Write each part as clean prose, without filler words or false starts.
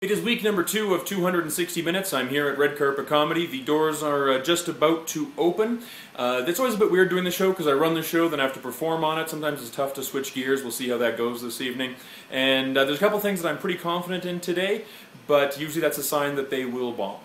It is week number 2 of 260 Minutes. I'm here at Red Carpet Comedy. The doors are just about to open. It's always a bit weird doing the show because I run the show, then I have to perform on it. Sometimes it's tough to switch gears. We'll see how that goes this evening. And there's a couple things that I'm pretty confident in today, but usually that's a sign that they will bomb.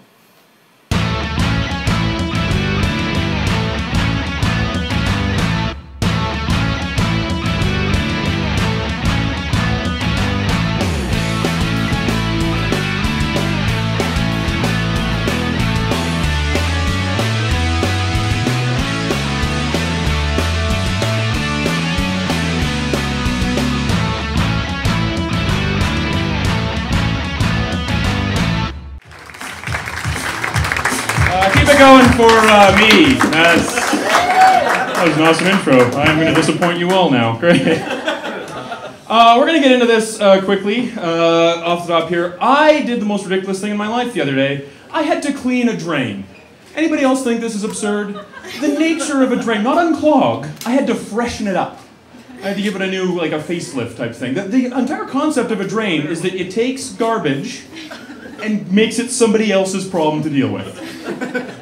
Keep it going for me. That was an awesome intro. I'm going to disappoint you all now. Great. We're going to get into this quickly off the top here. I did the most ridiculous thing in my life the other day. I had to clean a drain. Anybody else think this is absurd? The nature of a drain, not unclog, I had to freshen it up. I had to give it a new, like a facelift type thing. The entire concept of a drain is that it takes garbage and makes it somebody else's problem to deal with.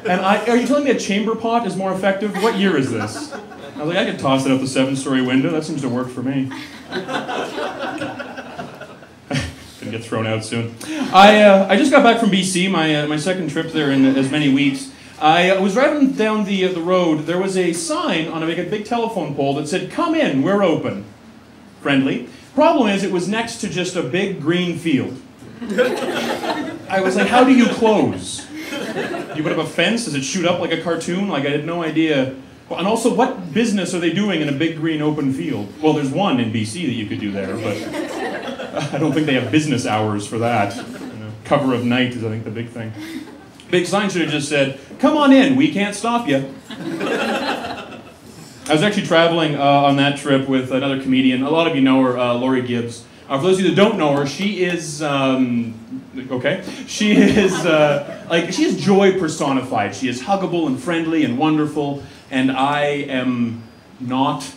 And are you telling me a chamber pot is more effective? What year is this? I was like, I could toss it out the 7-story window. That seems to work for me. Gonna get thrown out soon. I just got back from BC, my second trip there in as many weeks. I was driving down the road. There was a sign on a big telephone pole that said, "Come in, we're open." Friendly. Problem is, it was next to just a big green field. I was like, how do you close? You put up a fence? Does it shoot up like a cartoon? Like, I had no idea. Well, and also, what business are they doing in a big green open field? Well, there's one in BC that you could do there, but I don't think they have business hours for that. You know, cover of night is, I think, the big thing. Big sign should have just said, "Come on in, we can't stop you." I was actually traveling on that trip with another comedian. A lot of you know her, Lori Gibbs. For those of you that don't know her, she is, okay? She is, she is joy personified. She is huggable and friendly and wonderful, and I am not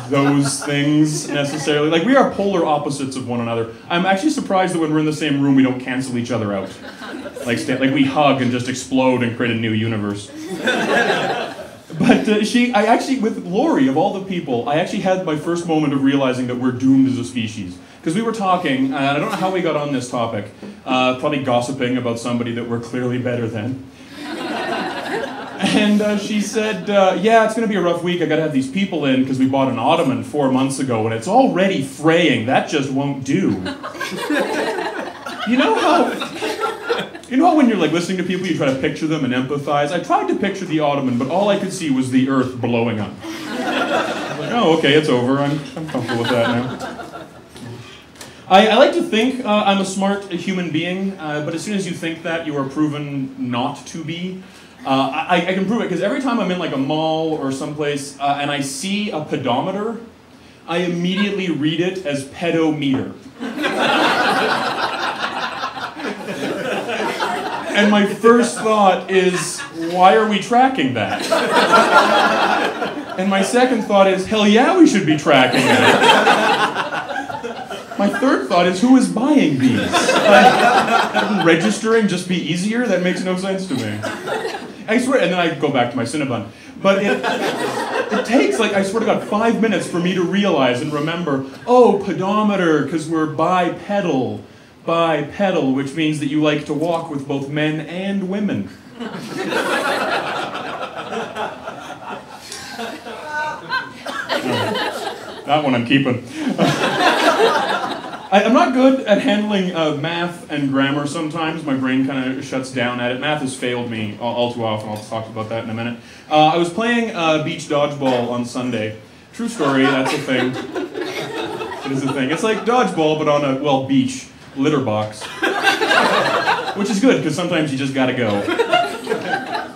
those things necessarily. Like, we are polar opposites of one another. I'm actually surprised that when we're in the same room, we don't cancel each other out. Like we hug and just explode and create a new universe. But I actually, with Lori, of all the people, I actually had my first moment of realizing that we're doomed as a species. Because we were talking, and I don't know how we got on this topic, probably gossiping about somebody that we're clearly better than. And she said, yeah, it's going to be a rough week. I got to have these people in because we bought an ottoman 4 months ago, and it's already fraying. That just won't do. You know how when you're like listening to people, you try to picture them and empathize? I tried to picture the ottoman, but all I could see was the earth blowing up. I was like, oh, okay, it's over. I'm comfortable with that now. I like to think I'm a smart human being, but as soon as you think that, you are proven not to be. I can prove it, because every time I'm in like a mall or someplace and I see a pedometer, I immediately read it as pedometer. And my first thought is, why are we tracking that? And my second thought is, hell yeah, we should be tracking that. My third thought is, who is buying these? Wouldn't registering just be easier? That makes no sense to me. I swear, and then I go back to my Cinnabon. But it takes, like, I swear to God, 5 minutes for me to realize and remember, oh, pedometer, because we're bipedal. Bipedal, which means that you like to walk with both men and women. That one I'm keeping. I'm not good at handling math and grammar sometimes. My brain kind of shuts down at it. Math has failed me all too often. I'll talk about that in a minute. I was playing beach dodgeball on Sunday. True story, that's a thing. It is a thing. It's like dodgeball, but on a, well, beach. Litter box. Which is good, because sometimes you just gotta go.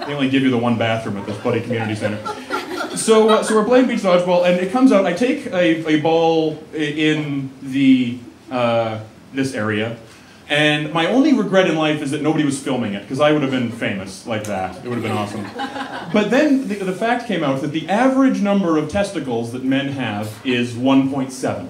They only give you the one bathroom at this Buddy Community Center. So we're playing beach dodgeball, and it comes out, I take a ball in the this area, and my only regret in life is that nobody was filming it, because I would have been famous like that. It would have been awesome. But then the fact came out that the average number of testicles that men have is 1.7.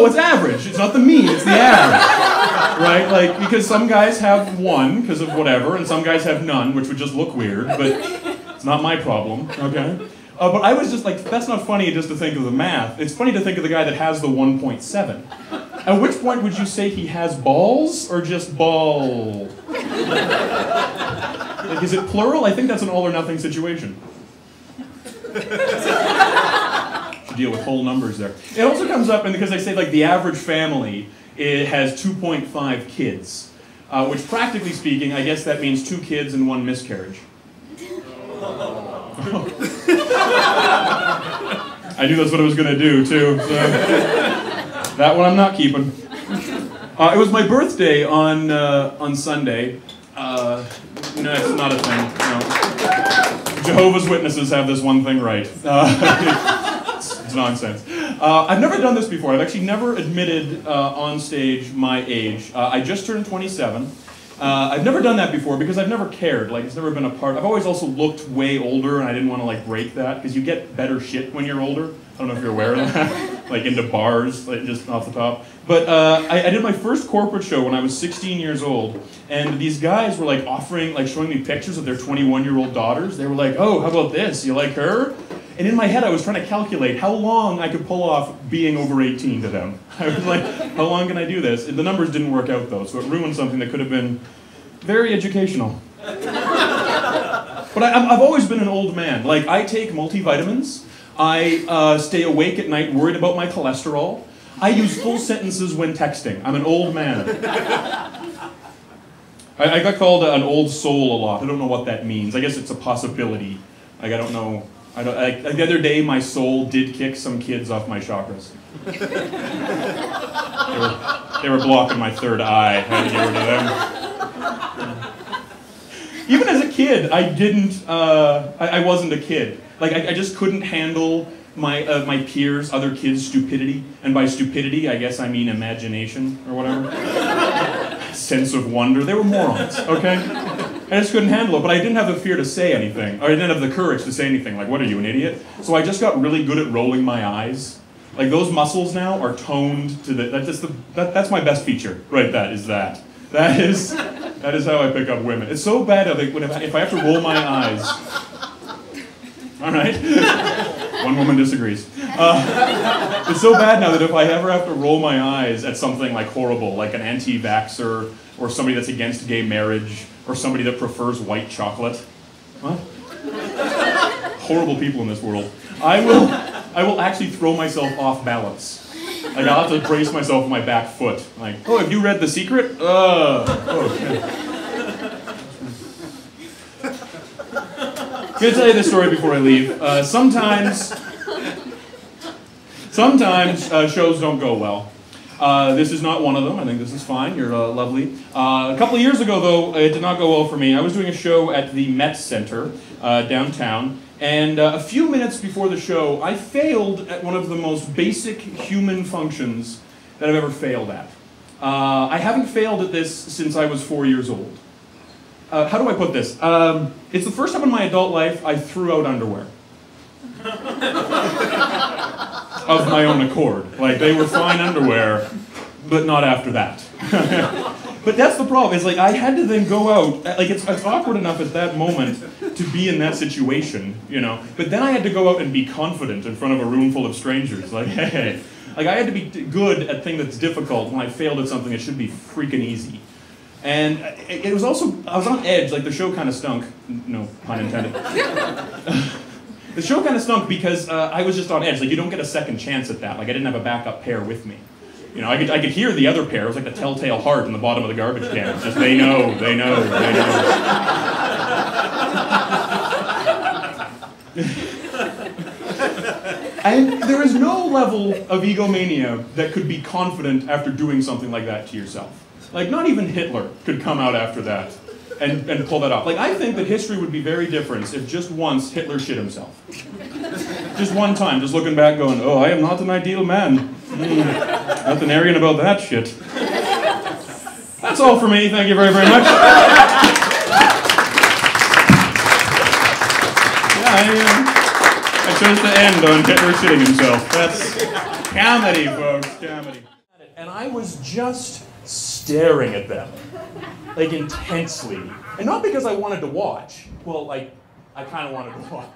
it's average. It's not the mean, it's the average. Right? Like, because some guys have one because of whatever, and some guys have none, which would just look weird, but it's not my problem, okay? But I was just like, that's not funny just to think of the math. It's funny to think of the guy that has the 1.7. At which point would you say he has balls, or just ball? Like, is it plural? I think that's an all or nothing situation. Should deal with whole numbers there. It also comes up, and because I say like the average family, it has 2.5 kids, which practically speaking, I guess that means 2 kids and 1 miscarriage. I knew that's what I was going to do too. So that one I'm not keeping. It was my birthday on Sunday. No, it's not a thing. No. Jehovah's Witnesses have this one thing right. It's nonsense. I've never done this before. I've actually never admitted on stage my age. I just turned 27. I've never done that before because I've never cared. Like, it's never been a part. I've always also looked way older, and I didn't want to like break that because you get better shit when you're older. I don't know if you're aware of that. Like into bars, like just off the top. But I did my first corporate show when I was 16 years old, and these guys were like offering, like showing me pictures of their 21-year-old daughters. They were like, "Oh, how about this? You like her?" And in my head, I was trying to calculate how long I could pull off being over 18 to them. I was like, how long can I do this? And the numbers didn't work out, though, so it ruined something that could have been very educational. But I've always been an old man. Like, I take multivitamins. I stay awake at night worried about my cholesterol. I use full sentences when texting. I'm an old man. I got called an old soul a lot. I don't know what that means. I guess it's a possibility. Like, I don't know. Like the other day, my soul did kick some kids off my chakras. They were blocking my third eye. I had to get rid of them. Even as a kid, I didn't. I wasn't a kid. Like I just couldn't handle my peers, other kids' stupidity. And by stupidity, I guess I mean imagination or whatever. Sense of wonder. They were morons. Okay. I just couldn't handle it, but I didn't have the fear to say anything, or I didn't have the courage to say anything, like, what are you, an idiot? So I just got really good at rolling my eyes. Like, those muscles now are toned to that's my best feature, right, that is. That is how I pick up women. It's so bad that if I have to roll my eyes, all right, one woman disagrees. It's so bad now that if I ever have to roll my eyes at something like horrible, like an anti-vaxxer, or somebody that's against gay marriage, or somebody that prefers white chocolate. What? Horrible people in this world. I will actually throw myself off balance. Like, I'll have to brace myself with my back foot. Like, oh, have you read The Secret? Okay. I'm going to tell you this story before I leave. Sometimes shows don't go well. This is not one of them. I think this is fine. You're lovely. A couple of years ago, though, it did not go well for me. I was doing a show at the Met Center downtown, and a few minutes before the show, I failed at one of the most basic human functions that I've ever failed at. I haven't failed at this since I was 4 years old. How do I put this? It's the first time in my adult life I threw out underwear. Of my own accord. Like, they were fine underwear, but not after that. But that's the problem. It's like, I had to then go out, like, it's awkward enough at that moment to be in that situation, you know, but then I had to go out and be confident in front of a room full of strangers. Like, hey, like, I had to be good at things that's difficult when I failed at something that should be freaking easy. And it was also, I was on edge, like, the show kind of stunk. No pun intended. The show kind of stunk because I was just on edge. Like, you don't get a second chance at that. Like, I didn't have a backup pair with me. You know, I could hear the other pair. It was like the telltale heart in the bottom of the garbage can. It's just, they know, they know, they know. And there is no level of egomania that could be confident after doing something like that to yourself. Like, not even Hitler could come out after that and pull that off. Like, I think that history would be very different if just once Hitler shit himself. Just one time, just looking back going, oh, I am not an ideal man. Nothing arrogant about that shit. That's all for me. Thank you very, very much. Yeah, I chose to end on Hitler shitting himself. That's comedy, folks. Comedy. and I was just staring at them, like intensely. And not because I wanted to watch. Well, like, I kind of wanted to watch.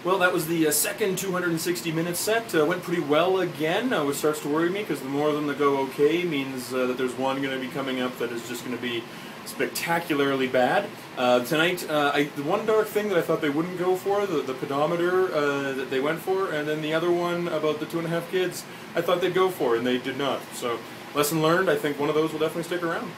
Well, that was the second 260-minute set. Went pretty well again, which starts to worry me, because the more of them that go okay means that there's one going to be coming up that is just going to be spectacularly bad. Tonight, the one dark thing that I thought they wouldn't go for, the pedometer that they went for, and then the other one about the 2.5 kids, I thought they'd go for, and they did not. So, lesson learned, I think one of those will definitely stick around.